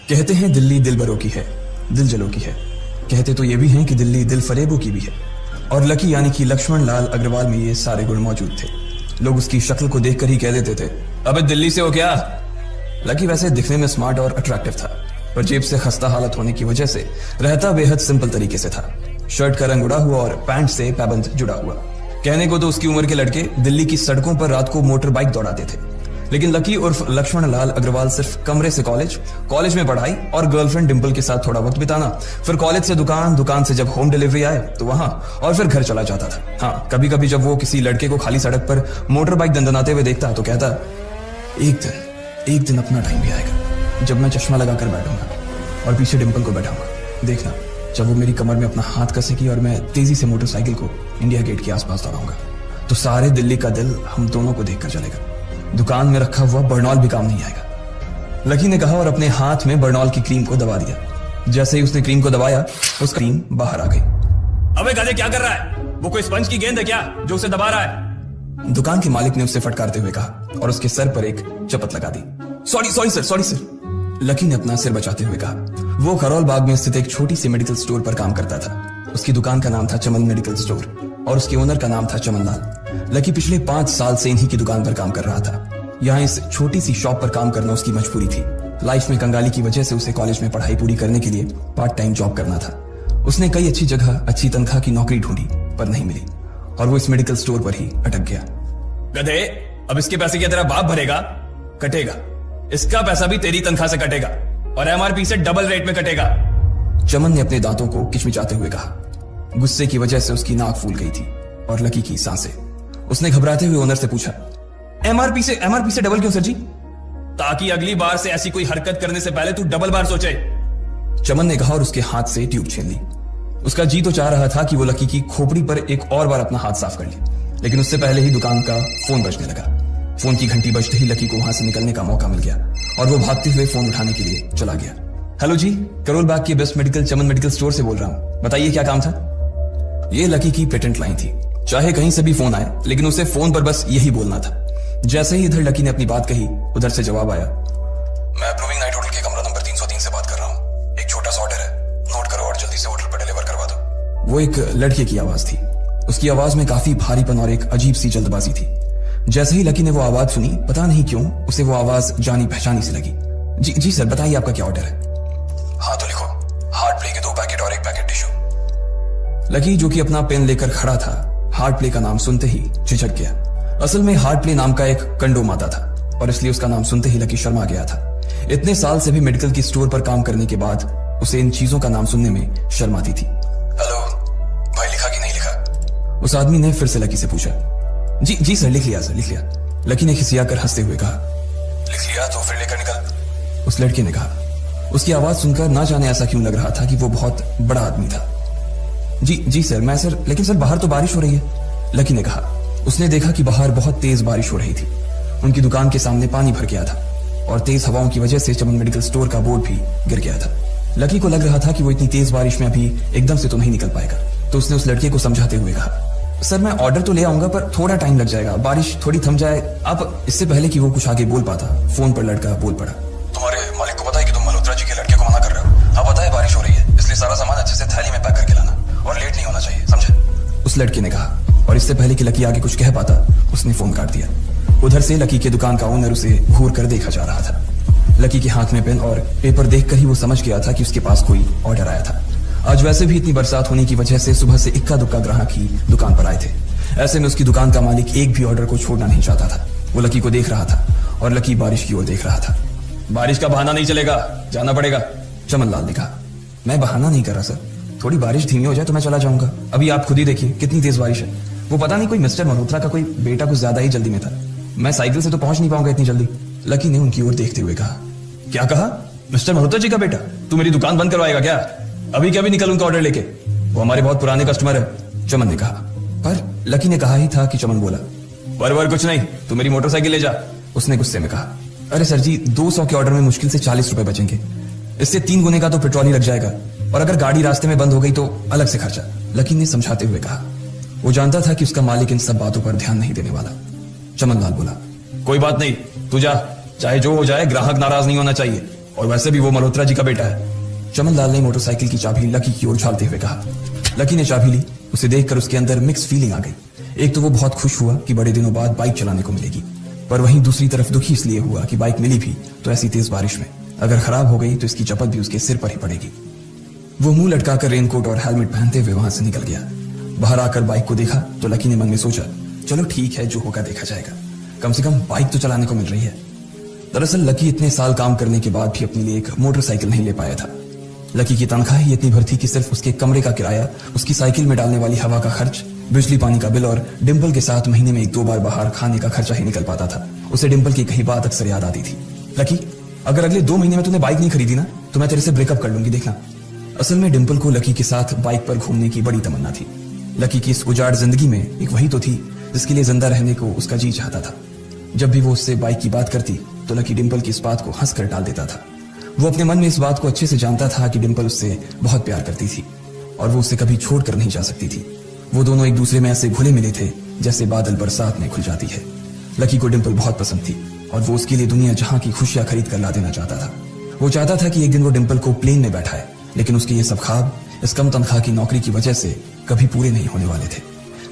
कहते हैं दिल्ली दिल बरों की है, दिल जलों की है। कहते तो ये भी हैं कि दिल्ली दिल फरेबों की भी है। और लकी यानी कि लक्ष्मण लाल अग्रवाल में ये सारे गुण मौजूद थे। लोग उसकी शक्ल को देखकर ही कह देते थे, अबे दिल्ली से हो क्या। लकी वैसे दिखने में स्मार्ट और अट्रैक्टिव था, पर जेब से खस्ता हालत होने की वजह से रहता बेहद सिंपल तरीके से था। शर्ट का रंग उड़ा हुआ और पैंट से पैबंद जुड़ा हुआ। कहने को तो उसकी उम्र के लड़के दिल्ली की सड़कों पर रात को मोटर बाइक दौड़ाते थे, लेकिन लकी उर्फ लक्ष्मण लाल अग्रवाल सिर्फ कमरे से कॉलेज में पढ़ाई और गर्लफ्रेंड डिंपल के साथ थोड़ा वक्त बिताना, फिर कॉलेज से दुकान, दुकान से जब होम डिलीवरी आए तो वहां, और फिर घर चला जाता था। हाँ, कभी कभी जब वो किसी लड़के को खाली सड़क पर मोटर बाइक दंदनाते हुए देखता तो कहता, एक दिन अपना टाइम भी आएगा जब मैं चश्मा लगाकर बैठूंगा और पीछे डिंपल को बैठाऊंगा। देखना, जब वो मेरी कमर में अपना हाथ कसेगी और मैं तेजी से मोटरसाइकिल को इंडिया गेट के आसपास दौड़ाऊंगा तो सारे दिल्ली का दिल हम दोनों को देखकर चलेगा। दुकान में रखा हुआ बर्नॉल भी काम नहीं आएगा। लकी ने कहा और अपने हाथ में बर्नॉल की क्रीम को दबा दिया। जैसे ही उसने क्रीम को दबाया, उस क्रीम बाहर आ गई। अबे गधे, क्या कर रहा है? वो कोई स्पंज की गेंद है क्या जो उसे दबा रहा है? दुकान के मालिक ने उसे फटकारते हुए कहा और उसके सर पर एक चपत लगा दी। Sorry sir. लकी ने अपना सिर बचाते हुए कहा। वो करोल बाग में स्थित एक छोटी सी मेडिकल स्टोर पर काम करता था। उसकी दुकान का नाम था चमन मेडिकल स्टोर और उसके ओनर का नाम था चमन लाल। लकी पिछले 5 साल से इन्हीं की दुकान पर काम कर रहा था। यहाँ इस छोटी सी शॉप पर काम करना उसकी मजबूरी थी। लाइफ में कंगाली की वजह से उसे कॉलेज में पढ़ाई पूरी करने के लिए पार्ट टाइम जॉब करना था। उसने कई अच्छी जगह अच्छी तनख्वाह की नौकरी ढूंढी पर नहीं मिली और वो इस मेडिकल स्टोर पर ही अटक गया। गधे, अब इसके पैसे क्या तेरा बाप भरेगा? कटेगा। इसका पैसा भी तेरी तनख्वाह से कटेगा और एमआरपी से डबल रेट में कटेगा। चमन ने अपने दांतों को किचमिचाते हुए कहा। गुस्से की वजह से उसकी नाक फूल गई थी और लकी की सांसें। उसने घबराते हुए ओनर से पूछा, एमआरपी से डबल क्यों सर जी? ताकि अगली बार से ऐसी कोई हरकत करने से पहले तू डबल बार सोचे। चमन ने कहा और उसके हाथ से ट्यूब छीन ली। उसका जी तो चाह रहा था कि वो लकी की खोपड़ी पर एक और बार अपना हाथ साफ कर ले, लेकिन उससे पहले ही दुकान का फोन बजने लगा। फोन की घंटी बजते ही लकी को वहां से निकलने का मौका मिल गया और वो भागते हुए फोन उठाने के लिए चला गया। हेलो जी, करोल बाग के बेस्ट मेडिकल चमन मेडिकल स्टोर से बोल रहा हूं, बताइए क्या काम था? ये लकी की पेटेंट लाइन थी। चाहे कहीं से भी फोन आए, लेकिन उसे फोन पर बस यही बोलना था। जैसे ही इधर लकी ने अपनी बात कही, उधर से जवाब आया, मैं अप्रूविंग नाइट होटल के कमरा नंबर 303 से बात कर रहा हूँ। एक छोटा सा ऑर्डर है, नोट करो और जल्दी से होटल पर डिलीवर करवा दो। वो एक लड़के की आवाज थी। उसकी आवाज में काफी भारीपन और एक अजीब सी जल्दबाजी थी। जैसे ही लकी ने वो आवाज सुनी, पता नहीं क्यों उसे वो आवाज जानी पहचानी सी लगी। जी सर, बताइए आपका क्या ऑर्डर है? हाँ तो लिखो, हार्ट प्ले के 2 पैकेट और 1 पैकेट टिश्यू। लकी जो कि अपना पेन लेकर खड़ा था, हार्ट प्ले का नाम सुनते ही झिझक गया। असल में हार्ट प्ले नाम का एक कंडोम आता था और इसलिए उसका नाम सुनते ही लकी शर्मा गया था। इतने साल से भी मेडिकल की स्टोर पर काम करने के बाद उसे इन चीजों का नाम सुनने में शर्म आती थी। हेलो भाई, लिखा कि नहीं लिखा? उस आदमी ने फिर से लकी से पूछा। जी सर, लिख लिया सर, लिख लिया। लकी ने खिसियाकर हंसते हुए कहा। लिख लिया तो फिर लेकर निकल, उस लड़के ने कहा। उसकी आवाज सुनकर ना जाने ऐसा क्यों लग रहा था कि वो बहुत बड़ा आदमी था। जी सर, मैं सर, लेकिन सर बाहर तो बारिश हो रही है, लकी ने कहा। उसने देखा कि बाहर बहुत तेज बारिश हो रही थी। उनकी दुकान के सामने पानी भर गया था और तेज हवाओं की वजह से चमन मेडिकल स्टोर का बोर्ड भी गिर गया था। लकी को लग रहा था कि वो इतनी तेज बारिश में अभी एकदम से तो नहीं निकल पाएगा, तो उसने उस लड़के को समझाते हुए कहा, सर मैं ऑर्डर तो ले आऊंगा पर थोड़ा टाइम लग जाएगा, बारिश थोड़ी थम जाए आप। इससे पहले कि वो कुछ आगे बोल पाता, फोन पर लड़का बोल पड़ा, तुम्हारे मालिक को पता है कि तुम मल्होत्रा जी के लड़के को मना कर रहे हो? हाँ पता है, बारिश हो रही है, इसलिए सारा सामान अच्छे से थैली में पैक करके लाना और लेट नहीं होना चाहिए, समझे? उस लड़के ने कहा और इससे पहले कि लकी आगे कुछ कह पाता, उसने फोन काट दिया। उधर से लकी के दुकान का ओनर उसे घूर कर देखा जा रहा था। लकी के हाथ में पेन और पेपर देखकर ही वो समझ गया था कि उसके पास कोई ऑर्डर आया था। आज वैसे भी इतनी बरसात होने की वजह से सुबह से इक्का दुक्का ग्राहक ही दुकान पर आए थे। ऐसे में उसकी दुकान का मालिक एक भी ऑर्डर को छोड़ना नहीं चाहता था। वो लकी को देख रहा था और लकी बारिश की ओर देख रहा था। बारिश का बहाना नहीं चलेगा, जाना पड़ेगा, चमन लाल ने कहा। मैं बहाना नहीं कर रहा सर, थोड़ी बारिश धीमी हो जाए तो मैं चला जाऊंगा। अभी आप खुद ही देखिए कितनी तेज बारिश है। वो पता नहीं कोई मिस्टर मल्होत्रा का कोई बेटा कुछ ज्यादा ही जल्दी में था, मैं साइकिल से तो पहुंच नहीं पाऊंगा इतनी जल्दी, लकी ने उनकी ओर देखते हुए कहा। क्या कहा? मिस्टर मल्होत्रा जी का बेटा? तू मेरी दुकान बंद करवाएगा क्या? अभी क्या भी निकल उनका ऑर्डर लेके, वो हमारे बहुत पुराने कस्टमर है, चमन ने कहा। पर लकी ने कहा ही था कि चमन बोला, वर कुछ नहीं, तू मेरी मोटरसाइकिल ले जा, उसने गुस्से में कहा। अरे सर जी, 200 के ऑर्डर में मुश्किल से 40 रुपए बचेंगे, इससे 3 गुने का तो पेट्रोल ही लग जाएगा और अगर गाड़ी रास्ते में बंद हो गई तो अलग से खर्चा, लकी ने समझाते हुए कहा। वो जानता था कि उसका मालिक इन सब बातों पर ध्यान नहीं देने वाला। चमन लाल बोला, कोई बात नहीं, तू जा, चाहे जो हो जाए, ग्राहक नाराज नहीं होना चाहिए। और वैसे भी वो मल्होत्रा जी का बेटा है। चमन लाल ने मोटरसाइकिल की चाबी लकी की ओर उछालते हुए कहा। लकी ने चाबी ली। उसे देखकर उसके अंदर मिक्स फीलिंग आ गई। एक तो वो बहुत खुश हुआ कि बड़े दिनों बाद बाइक चलाने को मिलेगी, पर वहीं दूसरी तरफ दुखी इसलिए हुआ कि बाइक मिली भी तो ऐसी तेज बारिश में, अगर खराब हो गई तो इसकी चपत भी उसके सिर पर ही पड़ेगी। वो मुंह लटकाकर रेनकोट और हेलमेट पहनते हुए वहां से निकल गया। बाहर आकर बाइक को देखा तो लकी ने मन में सोचा, चलो ठीक है, जो होगा देखा जाएगा, कम से कम बाइक तो चलाने को मिल रही है। दरअसल लकी इतने साल काम करने के बाद भी अपने लिए एक मोटरसाइकिल नहीं ले पाया था। लकी की तनख्वाह ही इतनी भर थी कि सिर्फ उसके कमरे का किराया, उसकी साइकिल में डालने वाली हवा का खर्च, बिजली पानी का बिल और डिंपल के साथ महीने में 1-2 बार बाहर खाने का खर्चा ही निकल पाता था। उसे डिंपल की कही बात अक्सर याद आती थी, लकी अगर अगले 2 महीने में तूने बाइक नहीं खरीदी ना तो मैं तेरे से ब्रेकअप कर लूंगी, देखना। असल में डिंपल को लकी के साथ बाइक पर घूमने की बड़ी तमन्ना थी। लकी की इस उजाड़ जिंदगी में एक वही तो थी जिसके लिए जिंदा रहने को उसका जी चाहता था। जब भी वो उससे बाइक की बात करती तो लकी डिंपल की इस बात को हंसकर टाल देता था। वो अपने मन में इस बात को अच्छे से जानता था कि डिंपल उससे बहुत प्यार करती थी और वो उसे कभी छोड़कर नहीं जा सकती थी। वो दोनों एक दूसरे में ऐसे घुले मिले थे जैसे बादल बरसात में खुल जाती है। लकी को डिंपल बहुत पसंद थी और वो उसके लिए दुनिया जहां की खुशियां खरीद कर ला देना चाहता था। वो चाहता था कि एक दिन वो डिंपल को प्लेन में बैठाए, लेकिन उसके ये सब ख्वाब इस कम तनख्वाह की नौकरी की वजह से कभी पूरे नहीं होने वाले थे।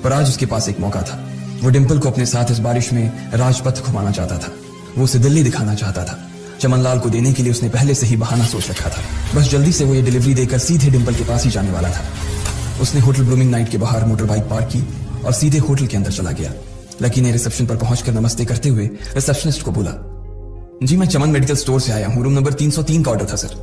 पर आज उसके पास एक मौका था। वो डिंपल को अपने साथ इस बारिश में राजपथ घुमाना चाहता था। वो उसे दिल्ली दिखाना चाहता था। चमनलाल को देने के लिए उसने पहले से ही बहाना सोच रखा था। बस जल्दी से वो ये डिलीवरी देकर सीधे डिंपल के पास ही जाने वाला था। उसने होटल ब्लूमिंग नाइट के बाहर मोटर बाइक पार्क की और सीधे होटल के अंदर चला गया। लकी ने रिसेप्शन पर पहुंचकर नमस्ते करते हुए रिसेप्शनिस्ट को बोला, जी मैं चमन मेडिकल स्टोर से आया हूं, रूम नंबर 303 का ऑर्डर था सर।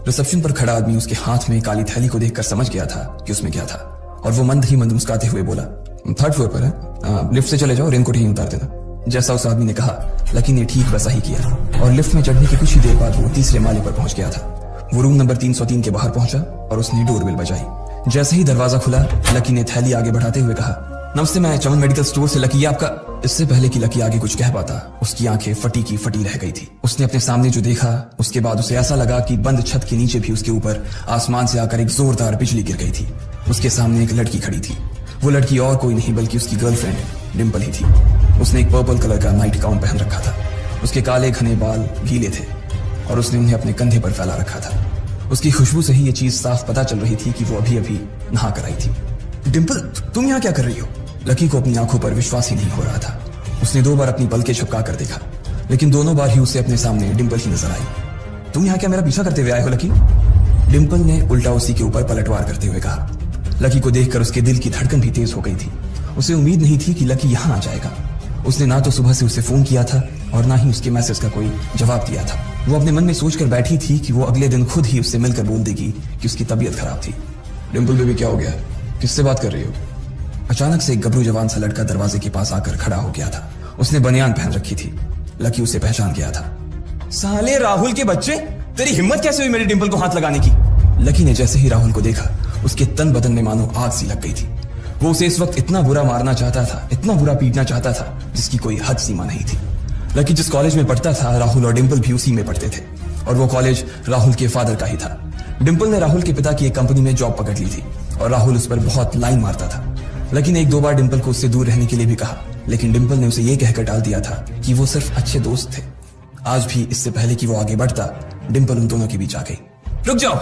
रिसेप्शन पर खड़ा आदमी उसके हाथ में काली थैली को देखकर समझ गया था कि उसमें क्या था और वो मंद ही मंद मुस्कुराते हुए बोला, 3rd फ्लोर पर है, लिफ्ट से चले जाओ, रेनकोट ही उतार देना। जैसा उस आदमी ने कहा लकी ने ठीक वैसा ही किया और लिफ्ट में चढ़ने के कुछ ही देर बाद वो 3रे माले पर पहुंच गया था। वो रूम नंबर 303 के बाहर पहुंचा और उसने डोरबेल बजाई। जैसे ही दरवाजा खुला लकी ने थैली आगे बढ़ाते हुए कहा, नमस्ते, मैं चमन मेडिकल स्टोर से लकी, आपका। इससे पहले कि लकी आगे कुछ कह पाता उसकी आंखें फटी की फटी रह गई थी। उसने अपने सामने जो देखा उसके बाद उसे ऐसा लगा कि बंद छत के नीचे भी उसके ऊपर आसमान से आकर एक जोरदार बिजली गिर गई थी। उसके सामने एक लड़की खड़ी थी। वो लड़की और कोई नहीं बल्कि उसकी गर्लफ्रेंड डिंपल ही थी। उसने एक पर्पल कलर का नाइट गाउन पहन रखा था। उसके काले घने बाल गीले थे और उसने उन्हें अपने कंधे पर फैला रखा था। उसकी खुशबू से ही ये चीज साफ पता चल रही थी कि वो अभी अभी नहा कर आई थी। डिंपल, तुम यहाँ क्या कर रही हो? लकी को अपनी आंखों पर विश्वास ही नहीं हो रहा था। उसने 2 बार अपनी पलकें झपका कर देखा, लेकिन दोनों बार ही उसे अपने सामने डिंपल ही नजर आई। तुम यहाँ क्या मेरा पीछा करते हुए आए हो लकी? डिंपल ने उल्टा उसी के ऊपर पलटवार करते हुए कहा। लकी को देखकर उसके दिल की धड़कन भी तेज हो गई थी। उसे उम्मीद नहीं थी कि लकी यहाँ आ जाएगा। उसने ना तो सुबह से उसे फोन किया था और ना ही उसके मैसेज का कोई जवाब दिया था। वो अपने मन में सोचकर बैठी थी कि वो अगले दिन खुद ही उससे मिलकर बोल देगी कि उसकी तबीयत खराब थी। डिंपल बेबी, क्या हो गया? किससे बात कर रही हो? अचानक से एक गबरू जवान सा लड़का दरवाजे के पास आकर खड़ा हो गया था। उसने बनियान पहन रखी थी। लकी उसे पहचान गया था। साले राहुल के बच्चे, तेरी हिम्मत कैसे हुई मेरी डिंपल को हाथ लगाने की? लकी ने जैसे ही राहुल को देखा उसके तन बदन में मानो आग सी लग गई थी। वो उसे इस वक्त इतना बुरा मारना चाहता था, इतना बुरा पीटना चाहता था जिसकी कोई हद सीमा नहीं थी। लकी जिस कॉलेज में पढ़ता था राहुल और डिंपल भी उसी में पढ़ते थे और वो कॉलेज राहुल के फादर का ही था। डिंपल ने राहुल के पिता की एक कंपनी में जॉब पकड़ ली थी और राहुल उस पर बहुत लाइन मारता था। लकी ने 1-2 बार डिंपल को उससे दूर रहने के लिए भी कहा, लेकिन डिंपल ने उसे यह कहकर टाल दिया था कि वो सिर्फ अच्छे दोस्त थे। आज भी इससे पहले कि वो आगे बढ़ता डिंपल उन दोनों के बीच आ गई। रुक जाओ,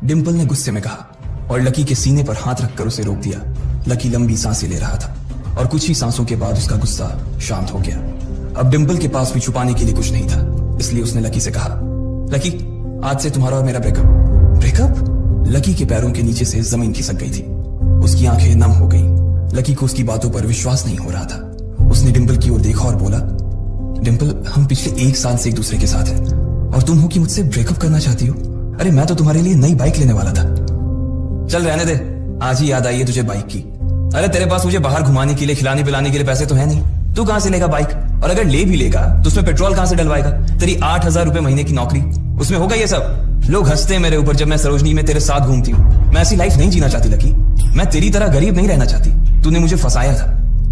डिंपल ने गुस्से में कहा और लकी के सीने पर हाथ रखकर उसे रोक दिया। लकी लंबी सांसें ले रहा था और कुछ ही सांसों के बाद उसका गुस्सा शांत हो गया। अब डिंपल के पास भी छुपाने के लिए कुछ नहीं था, इसलिए उसने लकी से कहा, लकी, आज से तुम्हारा और मेरा ब्रेकअप। ब्रेकअप? लकी के पैरों के नीचे से जमीन खिसक गई थी। उसकी आंखें नम हो गई। लकी को उसकी बातों पर विश्वास नहीं हो रहा था। उसने डिंपल की ओर देखा और बोला, डिंपल, हम पिछले 1 साल से एक दूसरे के साथ हैं और तुम हो कि मुझसे ब्रेकअप करना चाहती हो? अरे मैं तो तुम्हारे लिए नई बाइक लेने वाला था। चल रहने दे, आज ही याद आई है तुझे बाइक की। अरे तेरे पास मुझे बाहर घुमाने के लिए, खिलाने पिलाने के लिए पैसे तो है नहीं। तू कहां से लेगा बाइक? और अगर ले भी लेगा तो उसमें पेट्रोल कहां से डलवाएगा? तेरी 8,000 रुपए महीने की नौकरी, उसमें होगा ये सब? लोग हंसते हैं मेरे ऊपर जब मैं सरोजनी में तेरे साथ घूमती हूँ। मैं ऐसी लाइफ नहीं जीना चाहती लकी। मैं तेरी तरह गरीब नहीं रहना चाहती। तूने मुझे फंसाया था,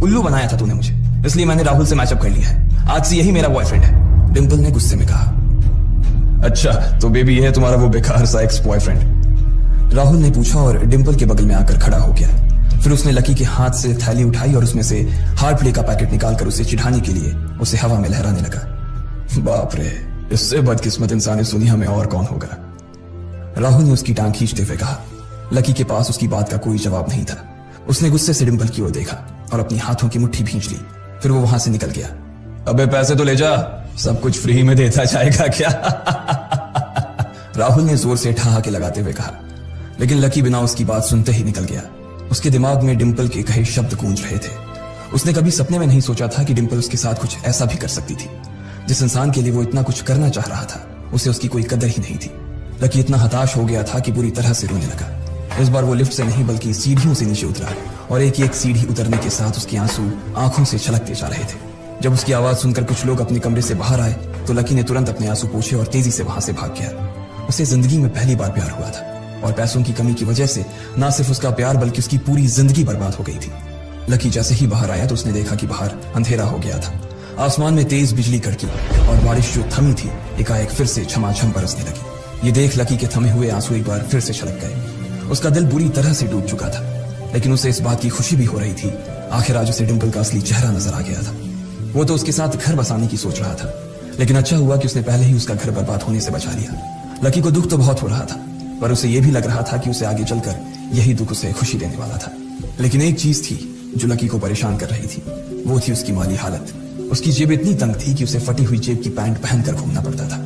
उल्लू बनाया था तूने मुझे, इसलिए मैंने राहुल से मैचअप कर लिया है। आज से यही मेरा बॉयफ्रेंड है। डिंपल ने गुस्से में कहा। अच्छा, तो बेबी ये है तुम्हारा वो बेकार सा एक्स बॉयफ्रेंड? राहुल ने पूछा और डिंपल के बगल में आकर खड़ा हो गया। फिर उसने लकी के हाथ से थैली उठाई और उसमें से हार्ड प्ले का पैकेट निकालकर उसे चिढ़ाने के लिए उसे हवा में लहराने लगा। बाप रे, इससे बदकिस्मत इंसान इस दुनिया में और कौन होगा। राहुल ने उसकी टांग खींचते हुए कहा। लकी के पास उसकी बात का कोई जवाब नहीं था। उसने गुस्से से डिंपल की ओर देखा और अपनी हाथों की मुट्ठी भींच ली। फिर वो वहां से निकल गया। अबे पैसे तो ले जा, सब कुछ फ्री में देता जाएगा क्या? राहुल ने जोर से ठहाके लगाते हुए कहा, लेकिन लकी बिना उसकी बात सुनते ही निकल गया। उसके दिमाग में डिंपल के कहे शब्द गूंज रहे थे। उसने कभी सपने में नहीं सोचा था कि डिंपल उसके साथ कुछ ऐसा भी कर सकती थी। जिस इंसान के लिए वो इतना कुछ करना चाह रहा था, उसे उसकी कोई कदर ही नहीं थी। लकी इतना हताश हो गया था कि बुरी तरह से रोने लगा। इस बार वो लिफ्ट से नहीं बल्कि सीढ़ियों से नीचे उतरा और एक एक सीढ़ी उतरने के साथ उसके आंसू आंखों से छलकते जा रहे थे। जब उसकी आवाज सुनकर कुछ लोग अपने कमरे से बाहर आए तो लकी ने तुरंत अपने आंसू पोंछे और तेजी से वहां से भाग गया। उसे जिंदगी में पहली बार प्यार हुआ था और पैसों की कमी की वजह से न सिर्फ उसका प्यार बल्कि उसकी पूरी जिंदगी बर्बाद हो गई थी। लकी जैसे ही बाहर आया तो उसने देखा कि बाहर अंधेरा हो गया था। आसमान में तेज बिजली कड़की और बारिश जो थमी थी एकाएक फिर से झमाझम बरसने लगी। ये देख लकी के थमे हुए आंसू एक बार फिर से छलक गए। उसका दिल बुरी तरह से डूब चुका था, लेकिन उसे इस बात की खुशी भी हो रही थी। आखिर आज उसे डिंपल का असली चेहरा नजर आ गया था। वो तो उसके साथ घर बसाने की सोच रहा था, लेकिन अच्छा हुआ कि उसने पहले ही उसका घर बर्बाद होने से बचा लिया। लकी को दुख तो बहुत हो रहा था, पर उसे यह भी लग रहा था कि उसे आगे चलकर यही दुख उसे खुशी देने वाला था। लेकिन एक चीज थी जो लकी को परेशान कर रही थी, वो थी उसकी माली हालत। उसकी जेब इतनी तंग थी कि उसे फटी हुई जेब की पैंट पहनकर घूमना पड़ता था।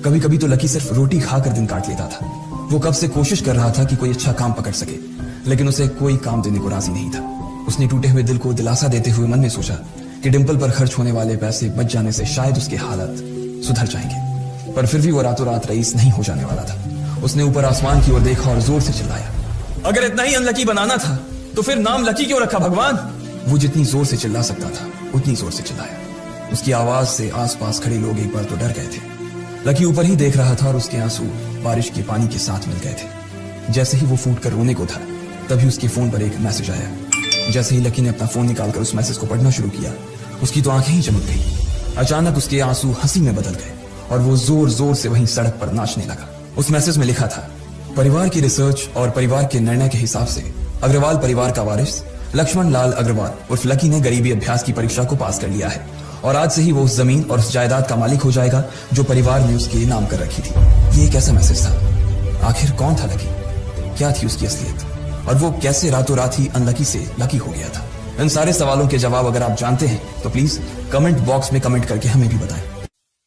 कभी कभी तो लकी सिर्फ रोटी खाकर दिन काट लेता था। वो कब से कोशिश कर रहा था कि कोई अच्छा काम पकड़ सके, लेकिन उसे कोई काम देने को राजी नहीं था। उसने टूटे हुए दिल को दिलासा देते हुए मन में सोचा कि डिंपल पर खर्च होने वाले पैसे बच जाने से शायद उसकी हालत सुधर जाएंगे। पर फिर भी वो रातों रात रईस नहीं हो जाने वाला था। उसने ऊपर आसमान की ओर देखा और जोर से चिल्लाया, अगर इतना ही अनलकी बनाना था तो फिर नाम लकी क्यों रखा भगवान? वो जितनी जोर से चिल्ला सकता था उतनी जोर से चिल्लाया। उसकी आवाज से आसपास खड़े लोग एक बार तो डर गए थे। लकी ऊपर ही देख रहा था और उसके आंसू बारिश के पानी के साथ मिल गए थे। जैसे ही वो फूट कर रोने को था, तभी उसके फोन पर एक मैसेज आया। जैसे ही लकी ने अपना फोन निकालकर उस मैसेज को पढ़ना शुरू किया, उसकी तो आंखें ही चमक गई। अचानक उसके आंसू हंसी में बदल गए और वो जोर जोर से वहीं सड़क पर नाचने लगा। उस मैसेज में लिखा था, परिवार की रिसर्च और परिवार के निर्णय के हिसाब से अग्रवाल परिवार का वारिस लक्ष्मण लाल अग्रवाल उर्फ लकी ने गरीबी अभ्यास की परीक्षा को पास कर लिया है और आज से ही वो उस जमीन और उस जायदाद का मालिक हो जाएगा जो परिवार ने उसके नाम कर रखी थी। ये एक ऐसा मैसेज था। आखिर कौन था लकी? क्या थी उसकी असलियत? और वो कैसे रातों रात ही अनलकी से लकी हो गया था? इन सारे सवालों के जवाब अगर आप जानते हैं तो प्लीज कमेंट बॉक्स में कमेंट करके हमें भी बताएं।